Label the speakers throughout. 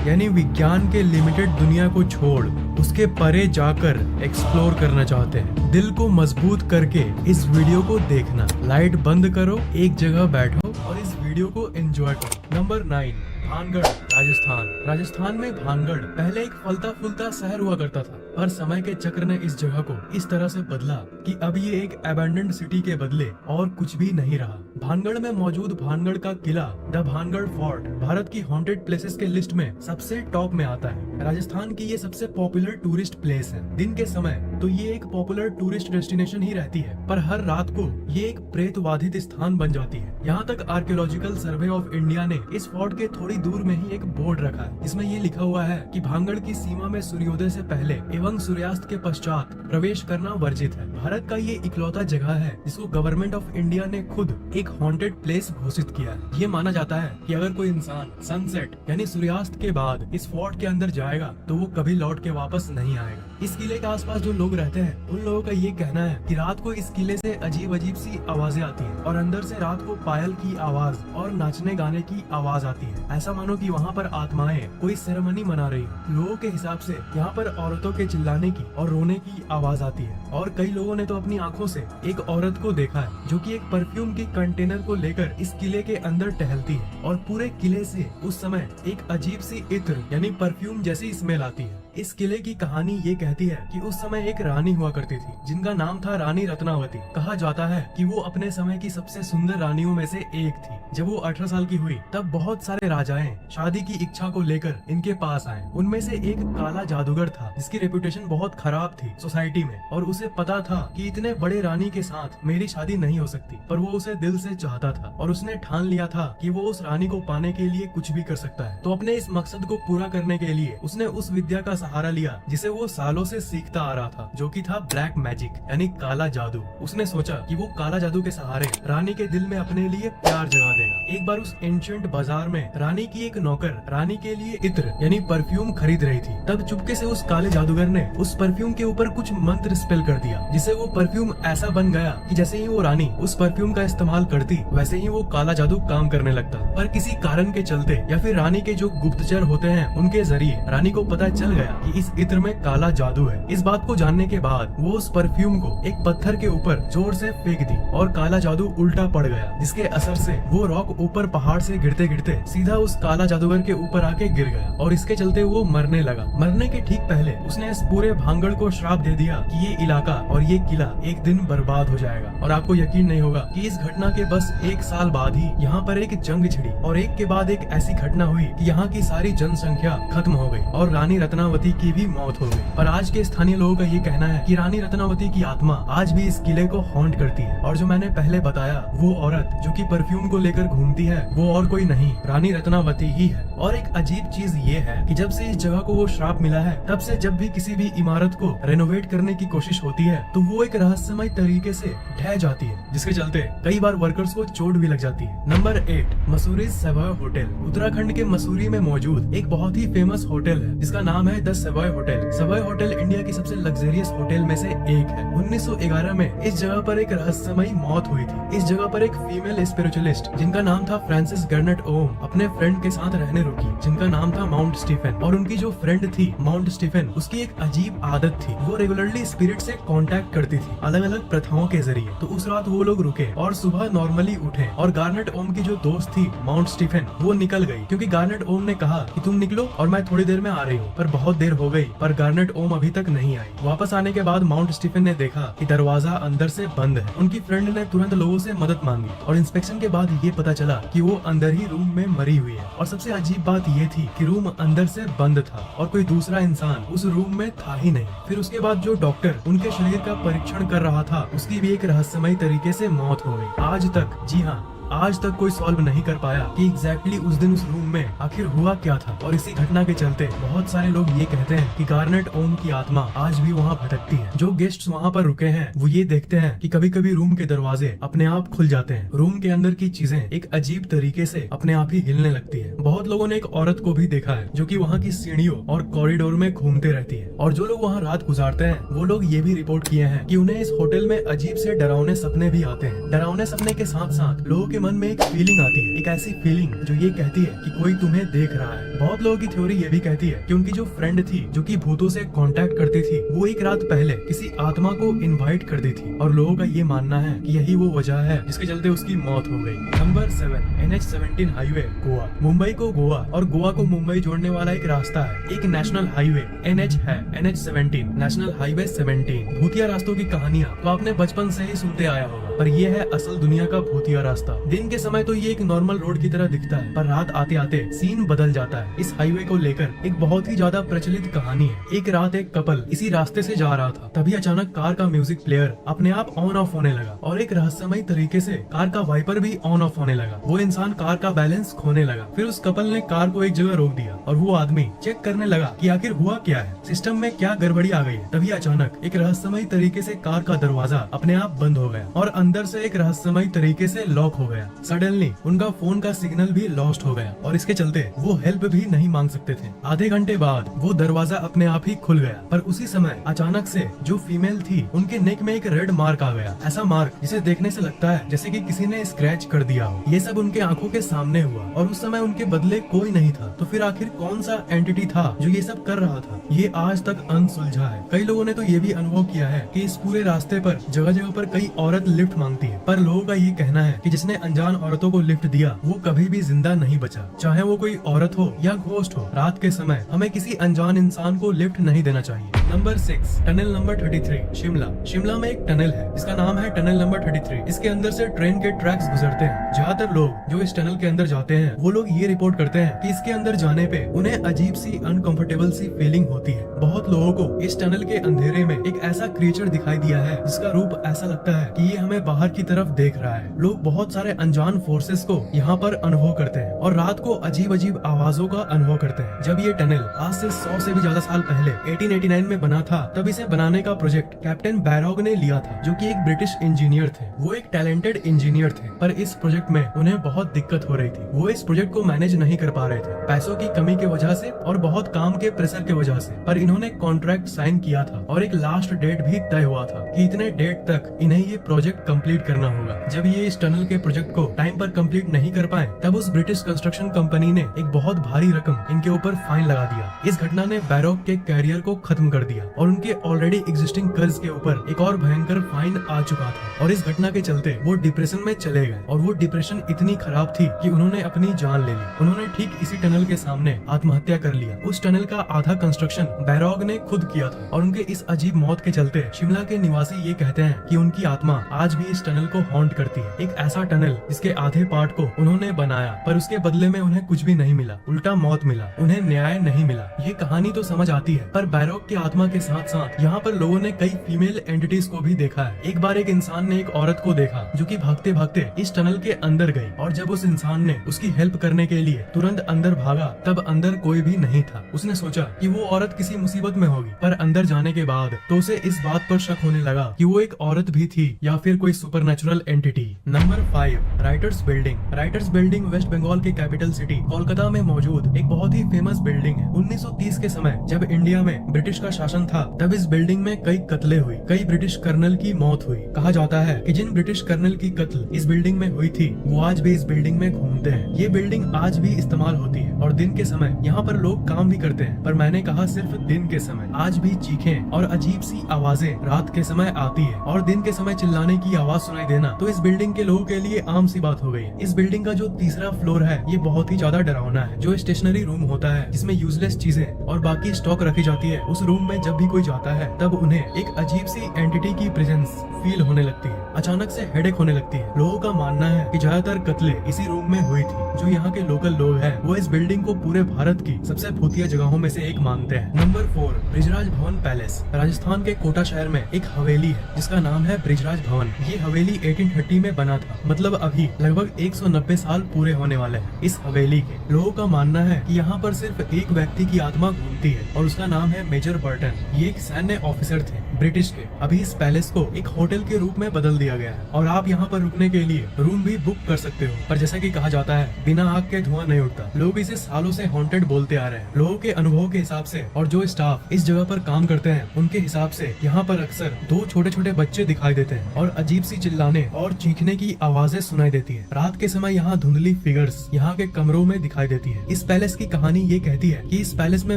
Speaker 1: यानी विज्ञान के लिमिटेड दुनिया को छोड़ उसके परे जाकर एक्सप्लोर करना चाहते हैं। दिल को मजबूत करके इस वीडियो को देखना। लाइट बंद करो, एक जगह बैठो और इस वीडियो को एंजॉय करो। नंबर 9, भानगढ़, राजस्थान। राजस्थान में भानगढ़ पहले एक फलता फूलता शहर हुआ करता था, पर समय के चक्र ने इस जगह को इस तरह से बदला कि अब ये एक अबैंडन्ड सिटी के बदले और कुछ भी नहीं रहा। भानगढ़ में मौजूद भानगढ़ का किला, द भानगढ़ फोर्ट, भारत की हॉन्टेड प्लेसेस के लिस्ट में सबसे टॉप में आता है। राजस्थान की ये सबसे पॉपुलर टूरिस्ट प्लेस है। दिन के समय तो ये एक पॉपुलर टूरिस्ट डेस्टिनेशन ही रहती है, पर हर रात को ये एक प्रेत बाधित स्थान बन जाती है। यहाँ तक आर्कियोलॉजिकल सर्वे ऑफ इंडिया ने इस फोर्ट के थोड़ी दूर में ही एक बोर्ड रखा है, जिसमें ये लिखा हुआ है कि भानगढ़ की सीमा में सूर्योदय से पहले एवं सूर्यास्त के पश्चात प्रवेश करना वर्जित है। भारत का ये इकलौता जगह है जिसको गवर्नमेंट ऑफ इंडिया ने खुद एक हॉन्टेड प्लेस घोषित किया है। ये माना जाता है कि अगर कोई इंसान सनसेट यानी सूर्यास्त के बाद इस फोर्ट के अंदर जाएगा तो वो कभी लौट के वापस नहीं आएगा। इस किले के आसपास जो लोग रहते हैं उन लोगों का ये कहना है कि रात को इस किले से अजीब अजीब सी आवाजें आती हैं और अंदर से रात को पायल की आवाज और नाचने गाने की आवाज आती है। ऐसा मानो कि वहाँ पर आत्माएं कोई सेरेमनी मना रही है। लोगों के हिसाब से यहाँ पर औरतों के चिल्लाने की और रोने की आवाज आती है और कई लोगों ने तो अपनी आंखों से एक औरत को देखा है जो कि एक परफ्यूम के कंटेनर को लेकर इस किले के अंदर टहलती है और पूरे किले से उस समय एक अजीब सी इत्र यानी परफ्यूम जैसी स्मेल आती है। इस किले की कहानी ये कहती है कि उस समय एक रानी हुआ करती थी जिनका नाम था रानी रत्नावती। कहा जाता है कि वो अपने समय की सबसे सुंदर रानियों में से एक थी। जब वो 18 साल की हुई तब बहुत सारे राजाएं शादी की इच्छा को लेकर इनके पास आए। उनमें से एक काला जादूगर था जिसकी रेपुटेशन बहुत खराब थी सोसाइटी में और उसे पता था कि इतने बड़े रानी के साथ मेरी शादी नहीं हो सकती, पर वो उसे दिल से चाहता था और उसने ठान लिया था कि वो उस रानी को पाने के लिए कुछ भी कर सकता है। तो अपने इस मकसद को पूरा करने के लिए उसने उस विद्या का सहारा लिया जिसे वो सालों से सीखता आ रहा था, जो कि था ब्लैक मैजिक यानी काला जादू। उसने सोचा कि वो काला जादू के सहारे रानी के दिल में अपने लिए प्यार जगा देगा। एक बार उस एंशिएंट बाजार में रानी की एक नौकर रानी के लिए इत्र यानी परफ्यूम खरीद रही थी। तब चुपके से उस काले जादूगर ने उस परफ्यूम के ऊपर कुछ मंत्र स्पेल कर दिया, जिससे वो परफ्यूम ऐसा बन गया कि जैसे ही वो रानी उस परफ्यूम का इस्तेमाल करती वैसे ही वो काला जादू काम करने लगता। पर किसी कारण के चलते या फिर रानी के जो गुप्तचर होते हैं उनके जरिए रानी को पता चल गया कि इस इत्र में काला जादू है। इस बात को जानने के बाद वो उस परफ्यूम को एक पत्थर के ऊपर जोर से फेंक दी और काला जादू उल्टा पड़ गया, जिसके असर से वो रॉक ऊपर पहाड़ से गिरते गिरते सीधा उस काला जादूगर के ऊपर आके गिर गया और इसके चलते वो मरने लगा। मरने के ठीक पहले उसने इस पूरे भानगढ़ को श्राप दे दिया कि ये इलाका और ये किला एक दिन बर्बाद हो जाएगा। और आपको यकीन नहीं होगा कि इस घटना के बस 1 साल बाद ही यहाँ पर एक जंग छिड़ी और एक के बाद एक ऐसी घटना हुई कि यहाँ की सारी जनसंख्या खत्म हो गई और रानी रत्नावती की भी मौत हो गई। पर आज के स्थानीय लोगों का ये कहना है कि रानी रत्नावती की आत्मा आज भी इस किले को हॉन्ट करती है और जो मैंने पहले बताया वो औरत जो कि परफ्यूम को लेकर घूमती है वो और कोई नहीं रानी रत्नावती ही है। और एक अजीब चीज ये है कि जब से इस जगह को वो श्राप मिला है तब से जब भी किसी भी इमारत को रेनोवेट करने की कोशिश होती है तो वो एक रहस्यमय तरीके से ढह जाती है, जिसके चलते कई बार वर्कर्स को चोट भी लग जाती है। Number 8, Mussoorie Savoy hotel. Uttarakhand के मसूरी में मौजूद एक बहुत ही फेमस होटल है जिसका नाम है the Savoy hotel. Savoy hotel India की सबसे लग्जरियस होटल में से एक है। 1911 में इस जगह पर एक रहस्यमयी मौत हुई थी। इस जगह पर एक फीमेल स्पिरिचुअलिस्ट जिनका नाम था फ्रांसिस गर्नेट ओम अपने फ्रेंड के साथ रहने रुकी जिनका नाम था माउंट स्टीफन। और उनकी जो फ्रेंड थी माउंट स्टीफन, उसकी एक अजीब आदत थी, वो रेगुलरली स्पिरिट से कांटेक्ट करती थी अलग अलग प्रथाओं के जरिए। तो उस रात वो लोग रुके और सुबह नॉर्मली उठे और गार्नेट ओम की जो दोस्त थी माउंट स्टीफन वो निकल गई क्योंकि गार्नेट ओम ने कहा कि तुम निकलो और मैं थोड़ी देर में आ रही हूँ। पर बहुत देर हो गई पर गार्नेट ओम अभी तक नहीं आई। वापस आने के बाद माउंट स्टीफन ने देखा कि दरवाजा अंदर से बंद है। उनकी फ्रेंड ने तुरंत लोगों से मदद मांगी और इंस्पेक्शन के बाद ये पता चला कि वो अंदर ही रूम में मरी हुई है। और सबसे अजीब बात ये थी कि रूम अंदर से बंद था और कोई दूसरा इंसान उस रूम में था ही नहीं। फिर उसके बाद जो डॉक्टर उनके शरीर का परीक्षण कर रहा था उसकी भी एक रहस्यमयी तरीके से मौत हो गई। आज तक, जी हाँ, आज तक कोई सॉल्व नहीं कर पाया कि एग्जैक्टली उस दिन उस रूम में आखिर हुआ क्या था। और इसी घटना के चलते बहुत सारे लोग ये कहते हैं कि गार्नेट ओम की आत्मा आज भी वहाँ भटकती है। जो गेस्ट्स वहाँ पर रुके हैं वो ये देखते हैं कि कभी कभी रूम के दरवाजे अपने आप खुल जाते हैं, रूम के अंदर की चीजें एक अजीब तरीके से अपने आप ही हिलने लगती है। बहुत लोगों ने एक औरत को भी देखा है जो कि वहाँ की सीढ़ियों और कॉरिडोर में घूमते रहती है। और जो लोग वहाँ रात गुजारते हैं वो लोग ये भी रिपोर्ट किए हैं कि उन्हें इस होटल में अजीब से डरावने सपने भी आते हैं। डरावने सपने के साथ साथ लोगों के मन में एक फीलिंग आती है, एक ऐसी फीलिंग जो ये कहती है कि कोई तुम्हें देख रहा है। बहुत लोगों की थ्योरी ये भी कहती है कि उनकी जो फ्रेंड थी जो कि भूतों से कांटेक्ट करती थी, वो एक रात पहले किसी आत्मा को इनवाइट कर दी थी और लोगों का ये मानना है कि यही वो वजह है जिसके चलते उसकी मौत हो गई। Number 7, NH-17 highway, Goa. Mumbai को गोवा और गोवा को मुंबई जोड़ने वाला एक रास्ता है, एक नेशनल हाईवे NH है, NH-17, नेशनल हाईवे 17। भूतिया रास्तों की कहानियां तो आपने बचपन से ही सुनते आया होगा, पर ये है असल दुनिया का भूतिया रास्ता। दिन के समय तो ये एक नॉर्मल रोड की तरह दिखता है, पर रात आते आते सीन बदल जाता है। इस हाईवे को लेकर एक बहुत ही ज्यादा प्रचलित कहानी है। एक रात एक कपल इसी रास्ते से जा रहा था, तभी अचानक कार का म्यूजिक प्लेयर अपने आप ऑन ऑफ होने लगा और एक रहस्यमय तरीके से कार का वाइपर भी ऑन ऑफ होने लगा। वो इंसान कार का बैलेंस खोने लगा। फिर उस कपल ने कार को एक जगह रोक दिया और वो आदमी चेक करने लगा कि आखिर हुआ क्या है, सिस्टम में क्या गड़बड़ी आ गई है। तभी अचानक एक रहस्यमय तरीके से कार का दरवाजा अपने आप बंद हो गया और अंदर से एक रहस्यमय तरीके से लॉक हो गया। सडनली उनका फोन का सिग्नल भी लॉस्ट हो गया और इसके चलते वो हेल्प भी नहीं मांग सकते थे। आधे घंटे बाद वो दरवाजा अपने आप ही खुल गया, पर उसी समय अचानक से जो फीमेल थी उनके नेक में एक रेड मार्क आ गया। ऐसा मार्क जिसे देखने से लगता है जैसे कि किसी ने स्क्रैच कर दिया हो। ये सब उनके आंखों के सामने हुआ और उस समय उनके बदले कोई नहीं था। तो फिर आखिर कौन सा एंटिटी था जो ये सब कर रहा था, ये आज तक अनसुलझा है। कई लोगों ने तो ये भी अनुभव किया है कि इस पूरे रास्ते पर जगह जगह पर कई औरत लिफ्ट मांगती है, पर लोगों का ये कहना है कि जिसने अनजान औरतों को लिफ्ट दिया वो कभी भी जिंदा नहीं बचा। चाहे वो कोई औरत हो या घोस्ट हो, रात के समय हमें किसी अनजान इंसान को लिफ्ट नहीं देना चाहिए। Number 6, tunnel number 33, Shimla. Shimla में एक टनल है जिसका नाम है टनल नंबर 33। इसके अंदर से ट्रेन के ट्रैक्स गुजरते हैं। ज्यादातर लोग जो इस टनल के अंदर जाते हैं वो लोग ये रिपोर्ट करते हैं कि इसके अंदर जाने पे उन्हें अजीब सी अनकंफर्टेबल सी फीलिंग होती है। बहुत लोगों को इस टनल के अंधेरे में एक ऐसा क्रिएचर दिखाई दिया है जिसका रूप ऐसा लगता है कि ये हमें बाहर की तरफ देख रहा है। लोग बहुत सारे अनजान फोर्सेस को यहाँ पर अनुभव करते हैं और रात को अजीब अजीब आवाजों का अनुभव करते हैं। जब ये टनल आज से 100 से भी ज्यादा साल पहले 1889 में बना था, तब इसे बनाने का प्रोजेक्ट कैप्टन बैरॉग ने लिया था, जो कि एक ब्रिटिश इंजीनियर थे। वो एक टैलेंटेड इंजीनियर थे, पर इस प्रोजेक्ट में उन्हें बहुत दिक्कत हो रही थी। वो इस प्रोजेक्ट को मैनेज नहीं कर पा रहे थे, पैसों की कमी की वजह से और बहुत काम के प्रेशर की वजह से। पर इन्होंने कॉन्ट्रैक्ट साइन किया था और एक लास्ट डेट भी तय हुआ था कि इतने डेट तक इन्हें ये प्रोजेक्ट कंप्लीट करना होगा। जब ये इस टनल के प्रोजेक्ट को टाइम पर कंप्लीट नहीं कर पाए, तब उस ब्रिटिश कंस्ट्रक्शन कंपनी ने एक बहुत भारी रकम इनके ऊपर फाइन लगा दिया। इस घटना ने बैरॉग के कैरियर को खत्म कर दिया और उनके ऑलरेडी एग्जिस्टिंग कर्ज के ऊपर एक और भयंकर फाइन आ चुका था। और इस घटना के चलते वो डिप्रेशन में चले गए और वो डिप्रेशन इतनी खराब थी कि उन्होंने अपनी जान ले ली। उन्होंने ठीक इसी टनल के सामने आत्महत्या कर लिया। उस टनल का आधा कंस्ट्रक्शन बैरॉग ने खुद किया था और उनके इस अजीब मौत के चलते शिमला के निवासी ये कहते हैं कि उनकी आत्मा आज भी इस टनल को हॉन्ट करती है। एक ऐसा टनल जिसके आधे पार्ट को उन्होंने बनाया, पर उसके बदले में उन्हें कुछ भी नहीं मिला, उल्टा मौत मिला, उन्हें न्याय नहीं मिला। ये कहानी तो समझ आती है, पर बैरॉग की आत्मा के साथ साथ यहाँ पर लोगों ने कई फीमेल एंटिटीज को भी देखा है। एक बार एक इंसान ने एक औरत को देखा जो कि भागते भागते इस टनल के अंदर गई और जब उस इंसान ने उसकी हेल्प करने के लिए तुरंत अंदर भागा, तब अंदर कोई भी नहीं था। उसने सोचा कि वो औरत किसी मुसीबत में होगी, पर अंदर जाने के बाद तो उसे इस बात पर शक होने लगा कि वो एक औरत भी थी या फिर कोई supernatural entity. Number 5, writers building. Writers building West Bengal की कैपिटल सिटी कोलकाता में मौजूद एक बहुत ही फेमस बिल्डिंग है। 1930 के समय जब इंडिया में ब्रिटिश का शासन था, तब इस बिल्डिंग में कई कत्ले हुई, कई ब्रिटिश कर्नल की मौत हुई। कहा जाता है कि जिन ब्रिटिश कर्नल की कत्ल इस बिल्डिंग में हुई थी, वो आज भी इस बिल्डिंग में घूमते हैं। ये बिल्डिंग आज भी इस्तेमाल होती है और दिन के समय यहाँ पर लोग काम भी करते हैं, पर मैंने कहा सिर्फ दिन के समय। आज भी चीखें और अजीब सी आवाजें रात के समय आती है और दिन के समय चिल्लाने की आवाज सुनाई देना तो इस बिल्डिंग के लोगों के लिए आम सी बात हो गई है। इस बिल्डिंग का जो तीसरा फ्लोर है, ये बहुत ही ज्यादा डरावना है। जो स्टेशनरी रूम होता है जिसमें यूजलेस चीजें और बाकी स्टॉक रखी जाती है, उस रूम में जब भी कोई जाता है तब उन्हें एक अजीब सी एंटिटी की प्रेजेंस फील होने लगती है। अचानक से हेडेक होने लगती है। लोगों का मानना है कि ज्यादातर कत्ले इसी रूम में हुई थी। जो यहाँ के लोकल लोग हैं, वो इस बिल्डिंग को पूरे भारत की सबसे भूतिया जगहों में से एक मानते हैं। नंबर 4, ब्रिजराज भवन पैलेस। राजस्थान के कोटा शहर में एक हवेली है जिसका नाम है ब्रिजराज भवन। ये हवेली 1830 में बना था, मतलब अभी लगभग 190 साल पूरे होने वाले हैं इस हवेली के। लोगों का मानना है कि यहाँ पर सिर्फ एक व्यक्ति की आत्मा घूमती है और उसका नाम है मेजर बर्टन। ये एक सैन्य ऑफिसर थे। ब्रिटिश के। अभी इस पैलेस को एक होटल के रूप में बदल दिया गया है और आप यहाँ पर रुकने के लिए रूम भी बुक कर सकते हो। पर जैसा कि कहा जाता है, बिना आग के धुआं नहीं उठता। लोग इसे सालों से हॉन्टेड बोलते आ रहे हैं। लोगों के अनुभव के हिसाब से और जो स्टाफ इस जगह पर काम करते हैं उनके हिसाब से यहाँ पर अक्सर 2 छोटे छोटे बच्चे दिखाई देते हैं और अजीब सी चिल्लाने और चीखने की आवाजें सुनाई देती है। रात के समय यहाँ धुंधली फिगर्स यहाँ के कमरों में दिखाई देती है। इस पैलेस की कहानी ये कहती है कि इस पैलेस में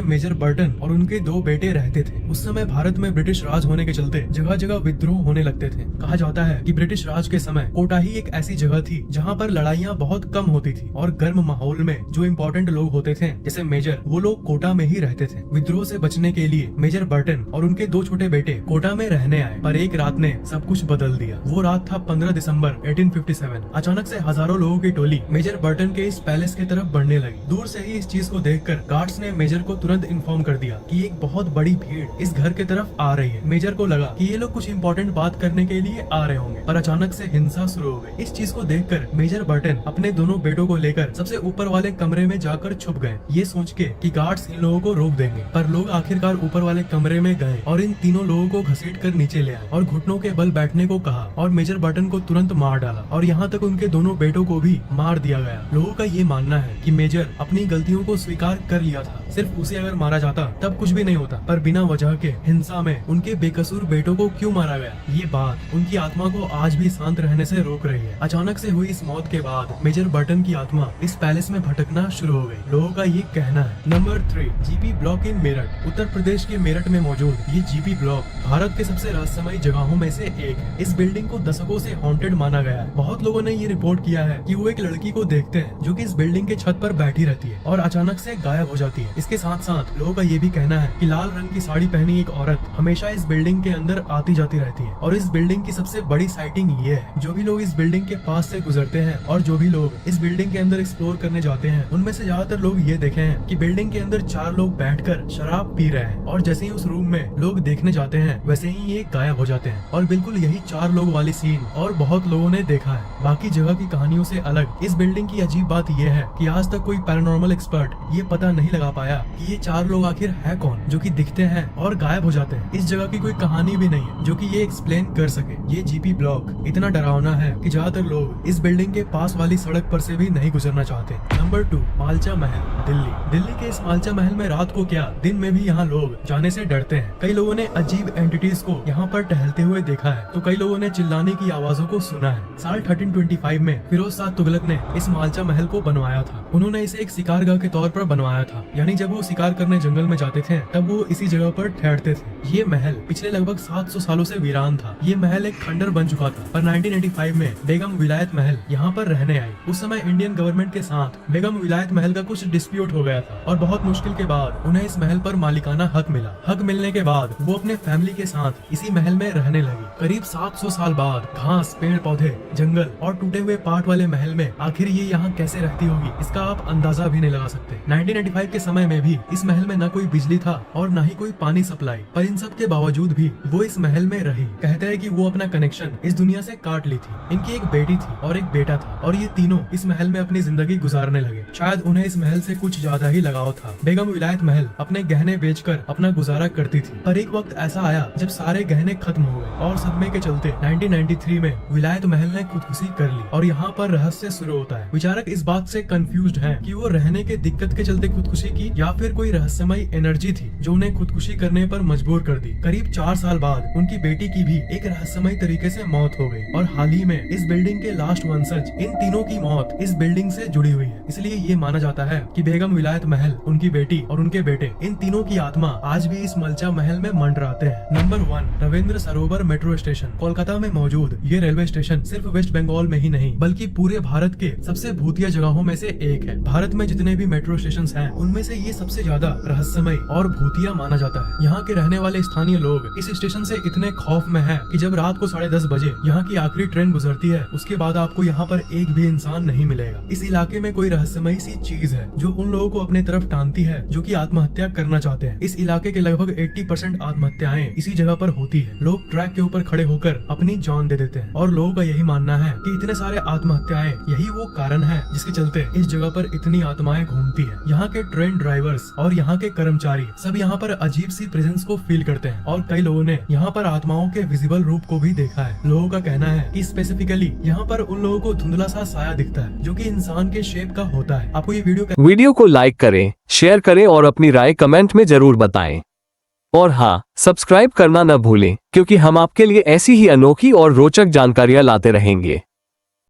Speaker 1: मेजर बर्टन और उनके 2 बेटे रहते थे। उस समय भारत में ब्रिटिश राज होने के चलते जगह जगह विद्रोह होने लगते थे। कहा जाता है कि ब्रिटिश राज के समय कोटा ही एक ऐसी जगह थी जहाँ पर लड़ाइयाँ बहुत कम होती थी और गर्म माहौल में जो इम्पोर्टेंट लोग होते थे जैसे मेजर, वो लोग कोटा में ही रहते थे। विद्रोह से बचने के लिए मेजर बर्टन और उनके 2 छोटे बेटे कोटा में रहने आए, पर एक रात ने सब कुछ बदल दिया। वो रात था 15 दिसंबर 1857। अचानक से हजारों लोगों की टोली मेजर बर्टन के इस पैलेस की तरफ बढ़ने लगी। दूर से ही इस चीज को देखकर गार्ड्स ने मेजर को तुरंत इन्फॉर्म कर दिया कि एक बहुत बड़ी भीड़ इस घर के तरफ आ रही है। मेजर को लगा कि ये लोग कुछ इम्पोर्टेंट बात करने के लिए आ रहे होंगे, पर अचानक से हिंसा शुरू हो गई। इस चीज को देखकर मेजर बर्टन अपने दोनों बेटों को लेकर सबसे ऊपर वाले कमरे में जाकर छुप गए, ये सोच के कि गार्ड्स इन लोगों को रोक देंगे। पर लोग आखिरकार ऊपर वाले कमरे में गए और इन तीनों लोगों को घसीट कर नीचे ले आए और घुटनों के बल बैठने को कहा और मेजर बर्टन को तुरंत मार डाला और यहाँ तक उनके दोनों बेटों को भी मार दिया गया। लोगों का ये मानना है कि मेजर अपनी गलतियों को स्वीकार कर लिया था, सिर्फ उसे अगर मारा जाता तब कुछ भी नहीं होता, पर बिना वजह के हिंसा में उनके बेकसूर बेटों को क्यों मारा गया, ये बात उनकी आत्मा को आज भी शांत रहने से रोक रही है। अचानक से हुई इस मौत के बाद मेजर बर्टन की आत्मा इस पैलेस में भटकना शुरू हो गई, लोगों का ये कहना है। Number 3, GP block in Meerut. Uttar Pradesh के मेरठ में मौजूद ये जीपी ब्लॉक भारत के सबसे रहस्यमयी जगहों में से एक है। इस बिल्डिंग को दशकों से हॉन्टेड माना गया है। बहुत लोगों ने ये रिपोर्ट किया है कि वो एक लड़की को देखते हैं जो कि इस बिल्डिंग के छत पर बैठी रहती है और अचानक से गायब हो जाती है। इसके साथ साथ लोगों का ये भी कहना है कि लाल रंग की साड़ी पहनी एक औरत हमेशा इस बिल्डिंग के अंदर आती जाती रहती है। और इस बिल्डिंग की सबसे बड़ी साइटिंग ये है, जो भी लोग इस बिल्डिंग के पास से गुजरते हैं और जो भी लोग इस बिल्डिंग के अंदर एक्सप्लोर करने जाते हैं, उनमें से ज्यादातर लोग ये देखे हैं कि बिल्डिंग के अंदर 4 लोग बैठकर शराब पी रहे हैं और जैसे ही उस रूम में लोग देखने जाते हैं वैसे ही ये गायब हो जाते हैं। और बिल्कुल यही 4 लोग वाली सीन और बहुत लोगों ने देखा है। बाकी जगह की कहानियों से अलग इस बिल्डिंग की अजीब बात यह है कि आज तक कोई पैरानॉर्मल एक्सपर्ट ये पता नहीं लगा पाया कि ये 4 लोग आखिर है कौन जो कि दिखते हैं और गायब हो जाते हैं। इस जगह की कोई कहानी भी नहीं है जो कि ये एक्सप्लेन कर सके। ये जीपी ब्लॉक इतना डरावना है कि ज्यादातर लोग इस बिल्डिंग के पास वाली सड़क पर से भी नहीं गुजरना चाहते। नंबर 2, मालचा महल, दिल्ली। दिल्ली के इस मालचा महल में रात को क्या दिन में भी यहाँ लोग जाने से डरते हैं। कई लोगों ने अजीब एंटिटीज को यहाँ पर टहलते हुए देखा है तो कई लोगों ने चिल्लाने की आवाजों को सुना है। साल 1325 में फिरोज शाह तुगलक ने इस मालचा महल को बनवाया था। उन्होंने इसे एक शिकारगाह के तौर पर बनवाया था, यानी जब वो शिकार करने जंगल में जाते थे तब वो इसी जगह पर ठहरते थे। ये महल पिछले लगभग 700 सालों से वीरान था। ये महल एक खंडर बन चुका था, पर 1985 में बेगम विलायत महल यहाँ पर रहने आई। उस समय इंडियन गवर्नमेंट के साथ बेगम विलायत महल का कुछ डिस्प्यूट हो गया था और बहुत मुश्किल के बाद उन्हें इस महल पर मालिकाना हक मिला। हक मिलने के बाद वो अपने फैमिली के साथ इसी महल में रहने लगी। करीब 700 साल बाद घास, पेड़ पौधे, जंगल और टूटे हुए पार्ट वाले महल में आखिर ये यहाँ कैसे रहती होगी, इसका आप अंदाजा भी नहीं लगा सकते। 1995 के समय में भी इस महल में न कोई बिजली था और न ही कोई पानी सप्लाई, पर इन सब के बावजूद भी वो इस महल में रही। कहते हैं कि वो अपना कनेक्शन इस दुनिया से काट ली थी। इनकी एक बेटी थी और एक बेटा था और ये तीनों इस महल में अपनी जिंदगी गुजारने लगे। शायद उन्हें इस महल से कुछ ज्यादा ही लगाव था। बेगम विलायत महल अपने गहने बेचकर अपना गुजारा करती थी, पर एक वक्त ऐसा आया जब सारे गहने खत्म हो गए और सदमे के चलते 1993 में विलायत महल ने खुदकुशी कर ली। और यहाँ पर रहस्य शुरू होता है। विचारक इस बात से कंफ्यूज्ड हैं कि वो रहने के दिक्कत के चलते खुदकुशी की या फिर कोई रहस्यमयी एनर्जी थी जो उन्हें खुदकुशी करने पर मजबूर कर दी। करीब 4 साल बाद उनकी बेटी की भी एक रहस्यमयी तरीके से मौत हो गई और हाल ही में इस बिल्डिंग के लास्ट वंशज इन तीनों की मौत इस बिल्डिंग से जुड़ी हुई है। इसलिए ये माना जाता है कि बेगम विलायत महल, उनकी बेटी और उनके बेटे, इन तीनों की आत्मा आज भी इस मलचा महल में मंडराते हैं। नंबर 1, रविंद्र सरोवर मेट्रो स्टेशन। कोलकाता में मौजूद ये रेलवे स्टेशन सिर्फ वेस्ट बंगाल में ही नहीं बल्कि पूरे भारत के सबसे भूतिया जगहों में से एक है। भारत में जितने भी मेट्रो स्टेशन हैं, उनमें से ये सबसे ज्यादा रहस्यमय और भूतिया माना जाता है। यहाँ के रहने वाले स्थानीय लोग इस स्टेशन से इतने खौफ में हैं कि जब रात को 10:30 बजे यहाँ की आखिरी ट्रेन गुजरती है, उसके बाद आपको यहाँ पर एक भी इंसान नहीं मिलेगा। इस इलाके में कोई रहस्यमयी सी चीज है जो उन लोगों को अपने तरफ टानती है जो कि आत्महत्या करना चाहते हैं। इस इलाके के लगभग 80% आत्महत्याएं इसी जगह पर होती है। लोग ट्रैक के ऊपर खड़े होकर अपनी जान दे देते हैं और लोगों का यही मानना है कि इतने सारे आत्महत्याएं यही वो कारण है जिसके चलते इस जगह पर इतनी आत्माएं घूमती है। यहाँ के ट्रेन ड्राइवर्स और यहाँ के कर्मचारी सब यहाँ पर अजीब सी प्रेजेंस को फील करते हैं और कई लोगों ने यहाँ पर आत्माओं के विजिबल रूप को भी देखा है। लोगों का कहना है कि स्पेसिफिकली यहाँ पर उन लोगों को धुंधला सा साया दिखता है जो कि इंसान के शेप का होता है। आपको ये वीडियो
Speaker 2: को लाइक करें, शेयर करें और अपनी राय कमेंट में जरूर बताएं। और हाँ, सब्सक्राइब करना न भूलें, क्योंकि हम आपके लिए ऐसी ही अनोखी और रोचक जानकारियां लाते रहेंगे।